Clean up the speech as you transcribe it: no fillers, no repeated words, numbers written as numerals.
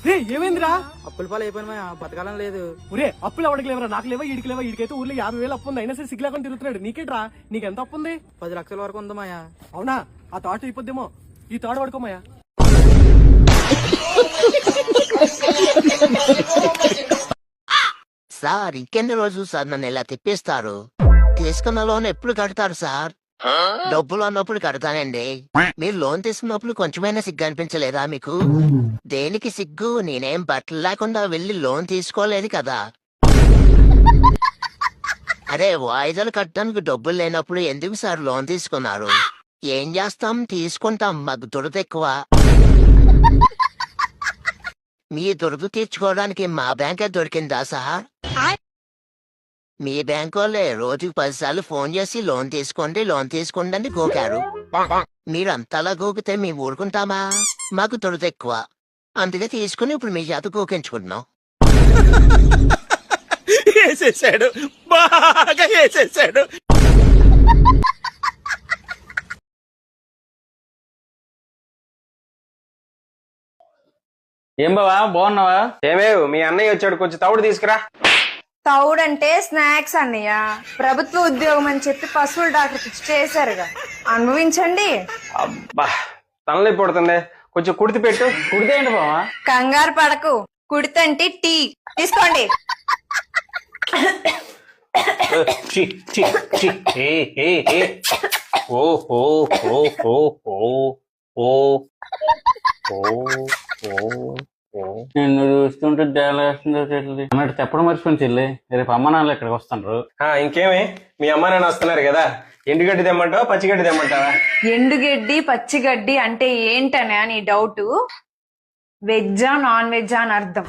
రే ఏమైందిరా? అప్పుల పాలు అయిపోయినా బతకాలం లేదు. ఒరే అప్పులు ఎవరికి లేవరా? నాకు లేవా, ఈడికి లేవా? ఈడికైతే ఊర్లో 50,000 అప్పు ఉంది, అయినా సరే సిగ్గు లేకుండా తిరుగుతున్నాడు. నీకేట్రా? నీకెంత అప్పు ఉంది? 10 లక్షల వరకు ఉంది మాయా. అవునా? ఆ తాడు అయిపోద్దేమో, ఈ తాడు పడుకోమాయా. సార్ ఇంకెన్ని రోజులు సార్ నన్ను ఇలా తిప్పిస్తారు? తీసుకున్న లోన్ ఎప్పుడు కడతారు సార్? డబ్బులు అన్నప్పుడు కడతానండి. మీరు లోన్ తీసుకున్నప్పుడు కొంచెమైనా సిగ్గు అనిపించలేదా మీకు? దేనికి సిగ్గు? నేనేం బట్టలు లేకుండా వెళ్ళి లోన్ తీసుకోలేదు కదా. అరే వాయిదాలు కట్టడానికి డబ్బులు లేనప్పుడు ఎందుకు సార్ లోన్ తీసుకున్నారు? ఏం చేస్తాం, తీసుకుంటాం, మాకు దురద ఎక్కువ. మీ దురద తీర్చుకోవడానికి మా బ్యాంకే దొరికిందా సార్? మీ బ్యాంక్ వాళ్ళే రోజుకి 10 సార్లు ఫోన్ చేసి లోన్ తీసుకోండి అని గోకారు. మీరంతలా గోకితే మేము ఊరుకుంటామా? మాకు దురద ఎక్కువ, అందుకే తీసుకుని ఇప్పుడు మీ చేత గోకించుకుంటున్నాం. వేసేసాడు, బాగా వేసేసాడు. ఏం బావా, బాగున్నావా? ఏమేవ్ మీ అన్నయ్య వచ్చాడు, కొంచెం తవుడు తీసుకురా. తౌడంటే స్నాక్స్ అన్నయ్య. ప్రభుత్వ ఉద్యోగం అని చెప్పి పశువుల డాక్టర్ ఫిక్స్ చేశారుగా, అనుభవించండి. అబ్బా తనలే పడుతుంది, కొంచెం కుడితి పెట్టు. కుడితే ఏంటి బావా? కంగారు పడకు, కుడితంటి టీ తీసుకోండి. ఛీ, ఛీ, ఛీ. ఏ, ఏ, ఏ. ఓ ఓ ఓ ఓ ఓ ఓ ఓ ఓ. నిన్ను చూస్తుంటే జాలేస్తుందో చెల్లి అన్నట్టు చెప్పడం మర్చిపోయింది చెల్లి. రేపు అమ్మ నాన్నలు ఇక్కడికి వస్తున్నారు. ఇంకేమి మీ అమ్మ నాన్న వస్తున్నారు కదా, ఎండుగడ్డి తెమ్మంటావా పచ్చిగడ్డి తెమ్మంటావా? ఎండుగడ్డి పచ్చిగడ్డి అంటే ఏంటనే నీ డౌట్? వెజ్జా నాన్ వెజ్జా అని అర్థం.